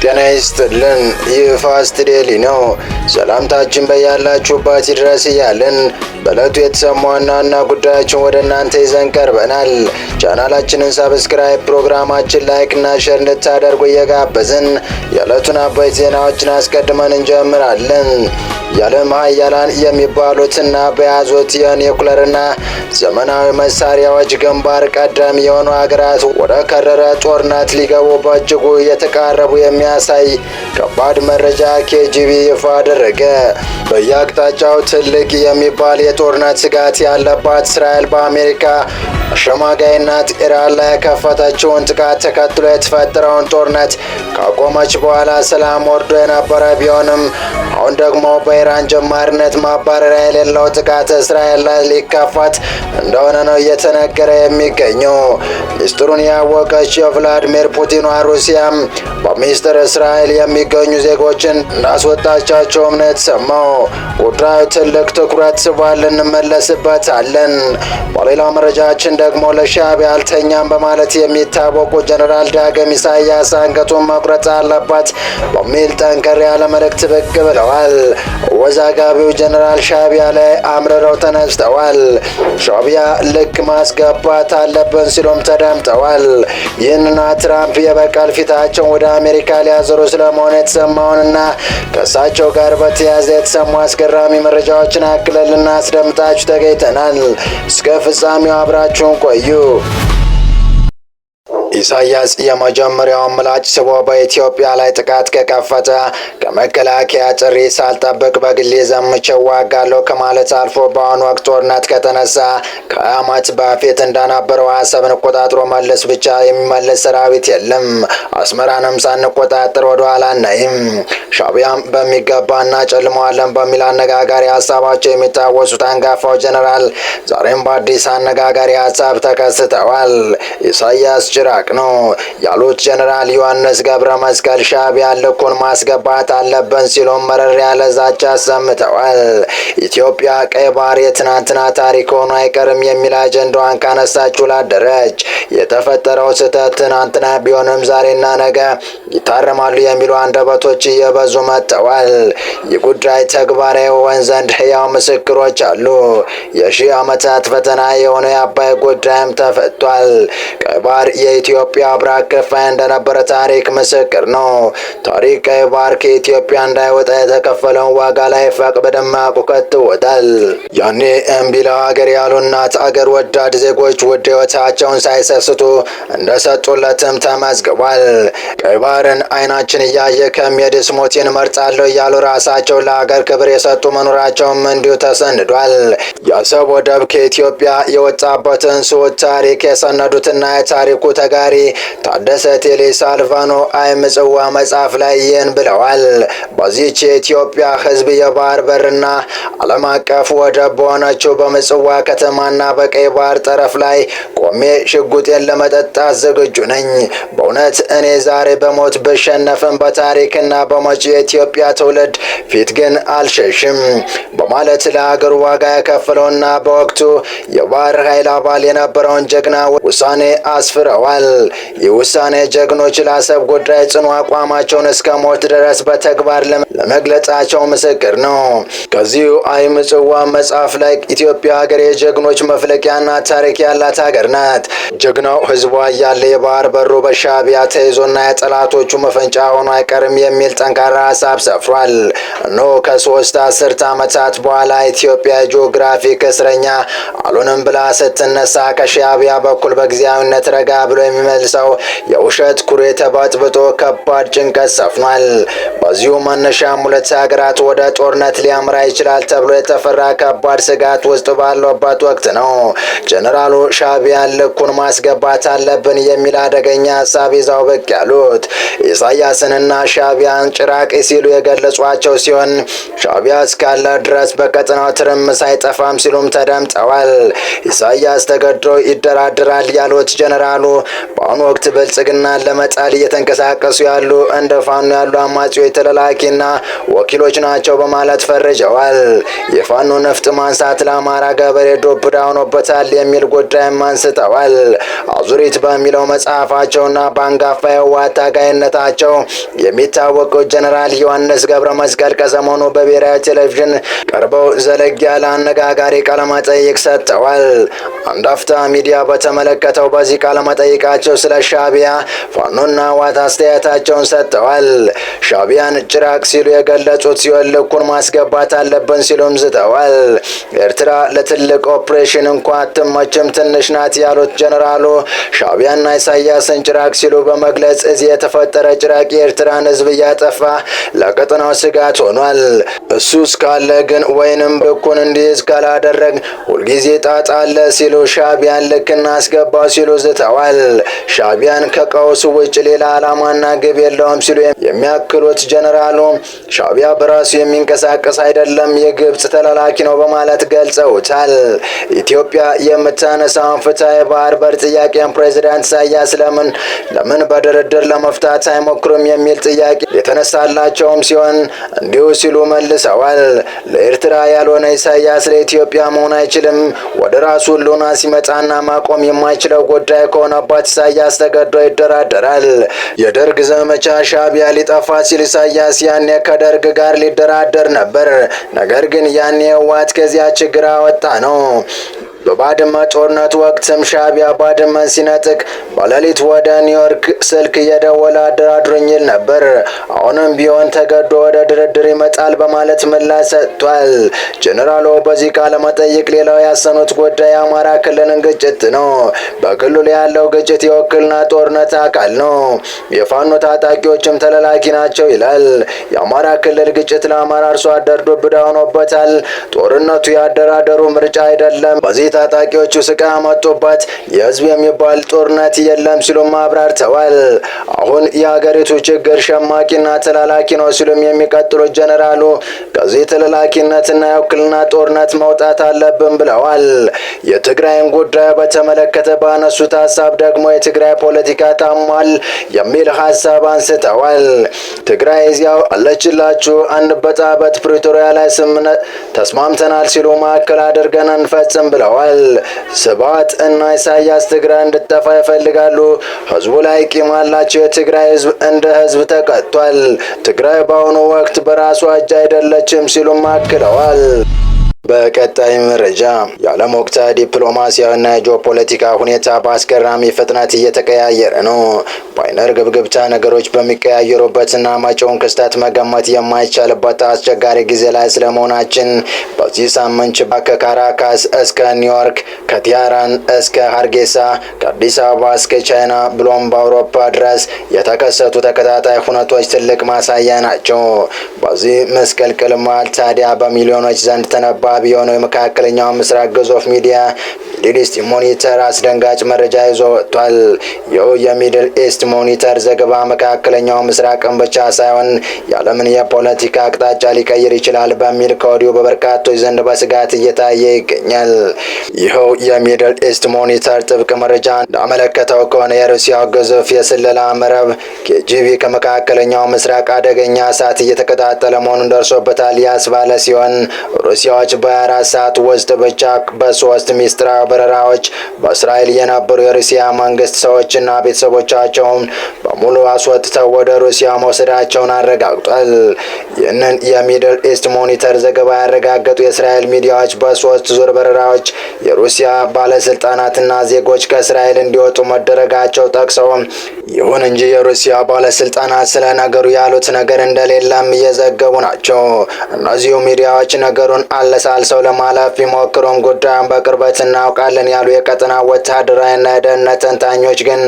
ጤና ይስጥልን። ይህ ፋስት ዴሊ ነው። ሰላምታችን በያላችሁበት ይድረስ እያልን በዕለቱ የተሰሙ ዋና ዋና ጉዳዮችን ወደ እናንተ ይዘን ቀርበናል። ቻናላችንን ሰብስክራይብ፣ ፕሮግራማችን ላይክ እና ሼር እንድታደርጉ እየጋበዝን የዕለቱን አበይት ዜናዎችን አስቀድመን እንጀምራለን። የዓለም ሀያላን የሚባሉትና በያዙት የኒውክሌርና ዘመናዊ መሳሪያዎች ግንባር ቀደም የሆኑ ሀገራት ወደ ከረረ ጦርነት ሊገቡ በእጅጉ እየተቃረቡ የሚያሳይ ከባድ መረጃ ኬጂቢ ይፋ አደረገ። በየአቅጣጫው ትልቅ የሚባል የጦርነት ስጋት ያለባት እስራኤል በአሜሪካ አሸማጋይነት ኢራን ላይ የከፈተችውን ጥቃት ተከትሎ የተፈጠረውን ጦርነት ካቆመች በኋላ ሰላም ወርዶ የነበረ ቢሆንም አሁን ደግሞ በኢራን ጀማሪነት ማባረሪያ የሌለው ጥቃት እስራኤል ላይ ሊከፈት እንደሆነ ነው እየተነገረ የሚገኘው። ሚስጥሩን ያወቀች የቭላዲሚር ፑቲኗ ሩሲያም በሚስጥር እስራኤል የሚገኙ ዜጎችን እንዳስወጣቻቸውም ነው የተሰማው። ጉዳዩ ትልቅ ትኩረት ስቧል፣ እንመለስበታለን። በሌላ መረጃችን ደግሞ ለሻዕቢያ አልተኛም በማለት የሚታወቁ ጀነራል ዳግም ኢሳያስ አንገቱን መቁረጥ አለበት በሚል ጠንከር ያለ መልእክት ብቅ ብለዋል። ወዛጋቢው ጀነራል ሻዕቢያ ላይ አምርረው ተነስተዋል። ሻዕቢያ ልክ ማስገባት አለብን ሲሉም ተደምጠዋል። ይህንና ትራምፕ የበቀል ፊታቸውን ወደ አሜሪካ ሊያዞሩ ስለመሆኑ የተሰማውንና ከእሳቸው ጋር በተያያዘ የተሰሙ አስገራሚ መረጃዎችን አክለን ልናስደምጣችሁ ተገኝተናል። እስከ ፍጻሜው አብራችሁን ቆዩ። ኢሳያስ የመጀመሪያውን ምላጭ ስቦ በኢትዮጵያ ላይ ጥቃት ከከፈተ ከመከላከያ ጥሪ ሳልጠብቅ በግሌ ዘምቼ እዋጋለሁ ከማለት አልፎ በአሁኑ ወቅት ጦርነት ከተነሳ ከዓመት በፊት እንደነበረው አሰብን ቆጣጥሮ መለስ ብቻ የሚመለስ ሰራዊት የለም። አስመራንም ሳንቆጣጠር ወደ ኋላ አናይም። ሻዕቢያም በሚገባ እናጨልመዋለን በሚል አነጋጋሪ ሀሳባቸው የሚታወሱት አንጋፋው ጀነራል ዛሬም በአዲስ አነጋጋሪ ሀሳብ ተከስተዋል። ኢሳያስ ጭራቅ ነው ያሉት ጀነራል ዮሐንስ ገብረ መስቀል ሻዕቢያ ልኩን ማስገባት አለብን ሲሉም መረር ያለ ዛቻ አሰምተዋል። ኢትዮጵያ ቀይ ባህር የትናንትና ታሪክ ሆኖ አይቀርም የሚል አጀንዳዋን ካነሳችው ላደረች። የተፈጠረው ስህተት ትናንትና ቢሆንም ዛሬና ነገ ይታረማሉ የሚሉ አንደበቶች እየበዙ መጥተዋል። ይህ ጉዳይ ተግባራዊ ይሆን ዘንድ ሕያው ምስክሮች አሉ። የሺህ ዓመታት ፈተና የሆነ የአባይ ጉዳይም ተፈቷል። ቀይ ባህር የኢትዮጵያ አብራክ ክፋይ እንደነበረ ታሪክ ምስክር ነው። ታሪክ ቀይ ባህር ከኢትዮጵያ እንዳይወጣ የተከፈለውን ዋጋ ላይ ፈቅ በደማቁ ከትወታል። ያኔ እምቢ ለሀገር ያሉ እናት አገር ወዳድ ዜጎች ውድ ሕይወታቸውን ሳይሰስቱ እንደሰጡለትም ተመዝግቧል። ቀይ ባህርን አይናችን እያየ ከሚሄድስ ሞቴን እመርጣለሁ እያሉ ራሳቸው ለሀገር ክብር የሰጡ መኖራቸውም እንዲሁ ተሰንዷል። የአሰብ ወደብ ከኢትዮጵያ የወጣበትን ስውት ታሪክ የሰነዱትና የታሪኩ ተጋሪ ታደሰ ቴሌ ሳልቫኖ አይ ምጽዋ መጽሐፍ ላይ ይህን ብለዋል። በዚህች የኢትዮጵያ ሕዝብ የባህር በርና ዓለም አቀፍ ወደብ በሆነችው በምጽዋ ከተማና በቀይ ባህር ጠረፍ ላይ ቆሜ ሽጉጤን ለመጠጣት ዝግጁ ነኝ። በእውነት እኔ ዛሬ በሞት ብሸነፍም በታሪክና በመጪው የኢትዮጵያ ትውልድ ፊት ግን አልሸሽም በማለት ለሀገሩ ዋጋ የከፈለውና በወቅቱ የባህር ኃይል አባል የነበረውን ጀግና ውሳኔ አስፍረዋል። ይህ ውሳኔ ጀግኖች ለአሰብ ጉዳይ ጽኑ አቋማቸውን እስከ ሞት ድረስ በተግባር ለመግለጻቸው ምስክር ነው። ከዚሁ አይ ምጽዋ መጽሐፍ ላይ ኢትዮጵያ ሀገር የጀግኖች መፍለቂያና ታሪክ ያላት ሀገር ናት። ጀግናው ህዝቧ እያለ የባህር በሩ በሻዕቢያ ተይዞና የጠላቶቹ መፈንጫ ሆኖ አይቀርም የሚል ጠንካራ ሀሳብ ሰፍሯል። እነሆ ከ3 አስርት ዓመታት በኋላ ኢትዮጵያ ጂኦግራፊክ እስረኛ አሉንም ብላ ስትነሳ ከሻዕቢያ በኩል በጊዜያዊነት ረጋ ብሎ የሚመልሰው የውሸት ኩሬ ተበጥብጦ ከባድ ጭንቀት ሰፍኗል። በዚሁ መነሻም ሁለት ሀገራት ወደ ጦርነት ሊያምራ ይችላል ተብሎ የተፈራ ከባድ ስጋት ውስጥ ባለበት ወቅት ነው ጀነራሉ ሻዕቢያን ልኩን ማስገባት አለብን የሚል አደገኛ ሀሳብ ይዘው ብቅ ያሉት። ኢሳያስንና ሻዕቢያን ጭራቅ ሲሉ የገለጿቸው ሲሆን ሻዕቢያ እስካለ ድረስ በቀጠናው ትርምስ አይጠፋም ሲሉም ተደምጠዋል። ኢሳያስ ተገዶ ይደራደራል ያሉት ጀነራሉ በአሁኑ ወቅት ብልጽግናን ለመጣል እየተንቀሳቀሱ ያሉ እንደ ፋኖ ያሉ አማጺዎች ተላላኪና ወኪሎች ናቸው በማለት ፈርጀዋል። የፋኖ ነፍጥ ማንሳት ለአማራ ገበሬ ዱብ እዳ ሆኖበታል የሚል ጉዳይም አንስተዋል። አዙሪት በሚለው መጽሐፋቸውና በአንጋፋ የህወሓት ታጋይነታቸው የሚታወቁት ጀነራል ዮሐንስ ገብረ መስቀል ከሰሞኑ በብሔራዊ ቴሌቪዥን ቀርበው ዘለግ ያለ አነጋጋሪ ቃለመጠይቅ ሰጥተዋል። አንድ አፍታ ሚዲያ በተመለከተው በዚህ ቃለመጠይቃቸው ስለ ሻዕቢያ ፋኖና ህወሓት አስተያየታቸውን ሰጥተዋል። ሻዕቢያን ጭራቅ ሲሉ የገለጹት ሲሆን ልኩን ማስገባት አለብን ሲሉም ዝተዋል። ኤርትራ ለትልቅ ኦፕሬሽን እንኳ አትመችም ትንሽ ናት ያሉት ጀነራሉ ሻዕቢያና ኢሳያስን ጭራቅ ሲሉ በመግለጽ እዚህ የተፈጠረ ጭራቅ የኤርትራን ህዝብ እያጠፋ ለቀጠናው ስጋት ሆኗል። እሱ እስካለ ግን ወይንም ልኩን እንዲይዝ ካላደረግ ሁልጊዜ ጣጣ አለ ሲሉ ሻዕቢያን ልክ እናስገባው ሲሉ ዝተዋል። ሻዕቢያን ከቀውስ ውጭ ሌላ ዓላማና ግብ የለውም ሲሉ የሚያክሉት ጀነራሉ ሻዕቢያ በራሱ የሚንቀሳቀስ አይደለም፣ የግብጽ ተላላኪ ነው በማለት ገልጸውታል። ኢትዮጵያ የምታነሳውን ፍትሐዊ የባህር በር ጥያቄን ፕሬዝዳንት ኢሳያስ ለምን በድርድር ለመፍታት አይሞክሩም የሚል ጥያቄ የተነሳላቸውም ሲሆን እንዲሁ ሲሉ መልሰዋል። ለኤርትራ ያልሆነ ኢሳያስ ለኢትዮጵያ መሆን አይችልም። ወደ ራሱ ሁሉና ሲመጣና ማቆም የማይችለው ጉዳይ ከሆነባት ኢሳያስ ተገዶ ይደራደራል። የደርግ ዘመቻ ሻዕቢያ ሊጠፋ ሲል ኢሳያስ ያኔ ከደርግ ጋር ሊደራደር ነበር። ነገር ግን ያኔ ህወሓት ከዚያ ችግር አወጣ ነው። በባድመ ጦርነት ወቅትም ሻዕቢያ ባድመን ሲነጥቅ በሌሊት ወደ ኒውዮርክ ስልክ እየደወለ አደራድሩኝ ይል ነበር። አሁንም ቢሆን ተገዶ ወደ ድርድር ይመጣል በማለት ምላሽ ሰጥቷል። ጀነራሉ በዚህ ቃለ መጠይቅ ሌላው ያሰኑት ጉዳይ የአማራ ክልልን ግጭት ነው። በክልሉ ያለው ግጭት የውክልና ጦርነት አካል ነው። የፋኖ ታጣቂዎችም ተላላኪ ናቸው ይላል። የአማራ ክልል ግጭት ለአማራ አርሶ አደር ዱብ እዳ ሆኖበታል። ጦርነቱ ያደራደሩ ምርጫ አይደለም። በዚህ ታጣቂዎቹ ስቃይ አመጡበት። የህዝብ የሚባል ጦርነት የለም ሲሉም አብራርተዋል። አሁን የሀገሪቱ ችግር ሸማቂና ተላላኪ ነው ሲሉም የሚቀጥሉት ጀነራሉ ከዚህ ተላላኪነትና የውክልና ጦርነት መውጣት አለብን ብለዋል። የትግራይን ጉዳይ በተመለከተ ባነሱት ሀሳብ ደግሞ የትግራይ ፖለቲካ ታሟል የሚል ሀሳብ አንስተዋል። ትግራይ እዚያው አለችላችሁ አንበጣበት ፕሪቶሪያ ላይ ስምምነት ተስማምተናል ሲሉ ማዕከል አድርገን እንፈጽም ብለዋል። ስብሃት እና ኢሳያስ ትግራይ እንድትጠፋ ይፈልጋሉ። ህዝቡ ላይ ቂም አላቸው። የትግራይ ህዝብ እንደ ህዝብ ተቀጥቷል። ትግራይ በአሁኑ ወቅት በራሷ እጅ አይደለችም ሲሉም አክለዋል። በቀጣይ መረጃ የዓለም ወቅታዊ ዲፕሎማሲያዊና የጂኦፖለቲካ ሁኔታ በአስገራሚ ፍጥነት እየተቀያየረ ነው። በአይነር ግብግብታ ነገሮች በሚቀያየሩበትና መጪውን ክስተት መገመት የማይቻልበት አስቸጋሪ ጊዜ ላይ ስለመሆናችን በዚህ ሳምንት ከካራካስ እስከ ኒውዮርክ፣ ከቲያራን እስከ ሀርጌሳ፣ ከአዲስ አበባ እስከ ቻይና ብሎም በአውሮፓ ድረስ የተከሰቱ ተከታታይ ሁነቶች ትልቅ ማሳያ ናቸው። በዚህ ምስቅልቅል መሃል ታዲያ በሚሊዮኖች ዘንድ ተነባቢ የሆነው የመካከለኛው ምስራቅ ግዙፍ ሚዲያ ሚድል ኢስት ሞኒተር አስደንጋጭ መረጃ ይዞ ወጥቷል። ይኸው የሚድል ኢስት ሞኒተር ዘገባ መካከለኛው ምስራቅን ብቻ ሳይሆን የዓለምን የፖለቲካ አቅጣጫ ሊቀይር ይችላል በሚል ከወዲሁ በበርካቶች ዘንድ በስጋት እየታየ ይገኛል። ይኸው የሚድል ኢስት ሞኒተር ጥብቅ መረጃ እንዳመለከተው ከሆነ የሩሲያው ግዙፍ የስለላ መረብ ኬጂቢ ከመካከለኛው ምስራቅ አደገኛ እሳት እየተቀጣጠለ መሆኑን ደርሶበታል ያስባለ ሲሆን ሩሲያዎች በ24 ሰዓት ውስጥ ብቻ በ3 ሚስጥራዊ በረራዎች በእስራኤል የነበሩ የሩሲያ መንግስት ሰዎችና ቤተሰቦቻቸውን በሙሉ አስወጥተው ወደ ሩሲያ መውሰዳቸውን አረጋግጧል። ይህንን የሚድል ኢስት ሞኒተር ዘገባ ያረጋገጡ የእስራኤል ሚዲያዎች በ3 ዙር በረራዎች የሩሲያ ባለስልጣናትና ዜጎች ከእስራኤል እንዲወጡ መደረጋቸው ጠቅሰው ይሁን እንጂ የሩሲያ ባለስልጣናት ስለ ነገሩ ያሉት ነገር እንደሌለም እየዘገቡ ናቸው። እነዚሁ ሚዲያዎች ነገሩን አለሳልሰው ለማለፍ ቢሞክሩም ጉዳዩን በቅርበት እናውቃለን ያሉ የቀጠና ወታደራዊና የደህንነት ተንታኞች ግን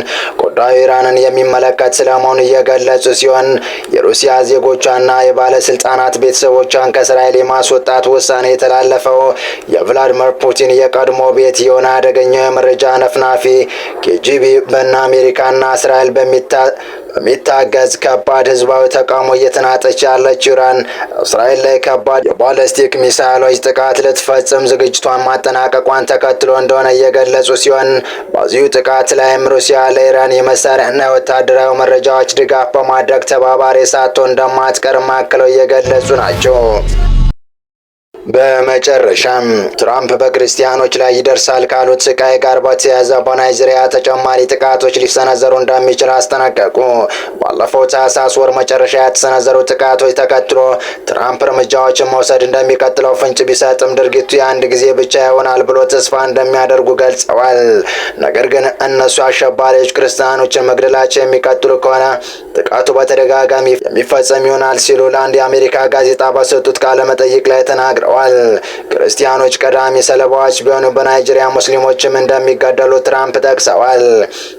ጉዳዩ ኢራንን የሚመለከት ስለመሆኑ እየገለጹ ሲሆን የሩሲያ ዜጎቿና የባለስልጣናት ቤተሰቦቿን ከእስራኤል የማስወጣት ውሳኔ የተላለፈው የቭላድሚር ፑቲን የቀድሞ ቤት የሆነ አደገኛው የመረጃ ነፍናፊ ኬጂቢ በእነ አሜሪካና እስራኤል በሚታገዝ ከባድ ህዝባዊ ተቃውሞ እየተናጠች ያለች ኢራን እስራኤል ላይ ከባድ የባለስቲክ ሚሳይሎች ጥቃት ልትፈጽም ዝግጅቷን ማጠናቀቋን ተከትሎ እንደሆነ እየገለጹ ሲሆን በዚሁ ጥቃት ላይም ሩሲያ ለኢራን የመሳሪያና የወታደራዊ መረጃዎች ድጋፍ በማድረግ ተባባሪ ሳትሆን እንደማትቀር አክለው እየገለጹ ናቸው። በመጨረሻም ትራምፕ በክርስቲያኖች ላይ ይደርሳል ካሉት ስቃይ ጋር በተያያዘ በናይጄሪያ ተጨማሪ ጥቃቶች ሊሰነዘሩ እንደሚችል አስጠነቀቁ። ባለፈው ታህሳስ ወር መጨረሻ የተሰነዘሩ ጥቃቶች ተከትሎ ትራምፕ እርምጃዎችን መውሰድ እንደሚቀጥለው ፍንጭ ቢሰጥም ድርጊቱ የአንድ ጊዜ ብቻ ይሆናል ብሎ ተስፋ እንደሚያደርጉ ገልጸዋል። ነገር ግን እነሱ አሸባሪዎች ክርስቲያኖችን መግደላቸው የሚቀጥሉ ከሆነ ጥቃቱ በተደጋጋሚ የሚፈጸም ይሆናል ሲሉ ለአንድ የአሜሪካ ጋዜጣ በሰጡት ቃለ መጠይቅ ላይ ተናግረዋል። ክርስቲያኖች ቀዳሚ ሰለባዎች ቢሆኑ በናይጄሪያ ሙስሊሞችም እንደሚገደሉ ትራምፕ ጠቅሰዋል።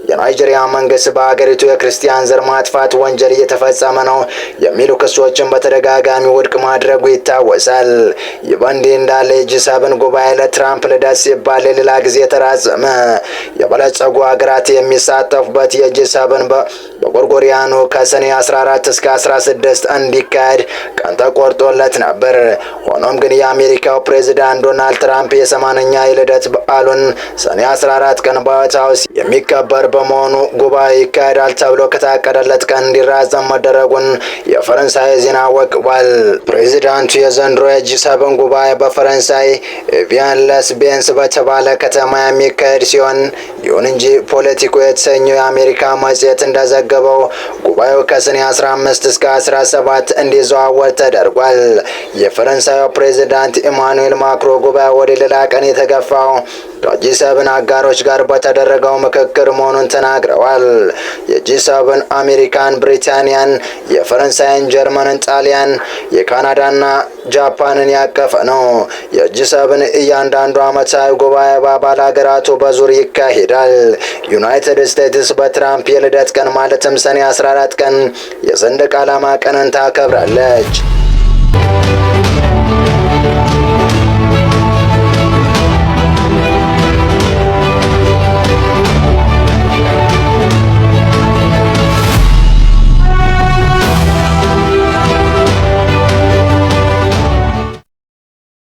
የናይጄሪያ መንግስት በሀገሪቱ የክርስቲያን ዘር ማጥፋት ወንጀል እየተፈጸመ ነው የሚሉ ክሶችን በተደጋጋሚ ውድቅ ማድረጉ ይታወሳል። ይህ በእንዲህ እንዳለ የጂ7 ጉባኤ ለትራምፕ ልደት ሲባል ለሌላ ጊዜ ተራዘመ። የበለጸጉ ሀገራት የሚሳተፉበት የጂ7 በጎርጎሪያኑ ከሰኔ 14 እስከ 16 እንዲካሄድ ቀን ተቆርጦለት ነበር። ሆኖም ግን የአሜሪካው ፕሬዝዳንት ዶናልድ ትራምፕ የ80ኛ የልደት በዓሉን ሰኔ 14 ቀን በዋይት ሃውስ የሚከበር በመሆኑ ጉባኤ ይካሄዳል ተብሎ ከታቀደለት ቀን እንዲራዘም መደረጉን የፈረንሳይ ዜና ወግቧል። ፕሬዝዳንቱ የዘንድሮ የጂ7 ጉባኤ በፈረንሳይ ኤቪያን ለስ ቤንስ በተባለ ከተማ የሚካሄድ ሲሆን ይሁን እንጂ ፖለቲኮ የተሰኘው የአሜሪካ መጽሔት እንደዘገበው ጉባኤው ከሰኔ 15 እስከ 17 እንዲዘዋወር ተደርጓል። የፈረንሳዩ ፕሬዝዳንት ኢማኑኤል ማክሮ ጉባኤ ወደ ሌላ ቀን የተገፋው ከጂ7 አጋሮች ጋር በተደረገው ምክክር መሆኑን ተናግረዋል። የጂ7 አሜሪካን፣ ብሪታንያን፣ የፈረንሳይን፣ ጀርመንን፣ ጣሊያን፣ የካናዳና ጃፓንን ያቀፈ ነው። የጂ7 እያንዳንዱ ዓመታዊ ጉባኤ በአባል ሀገራቱ በዙር ይካሄዳል። ዩናይትድ ስቴትስ በትራምፕ የልደት ቀን ማለትም ሰኔ 14 ቀን የሰንደቅ ዓላማ ቀንን ታከብራለች።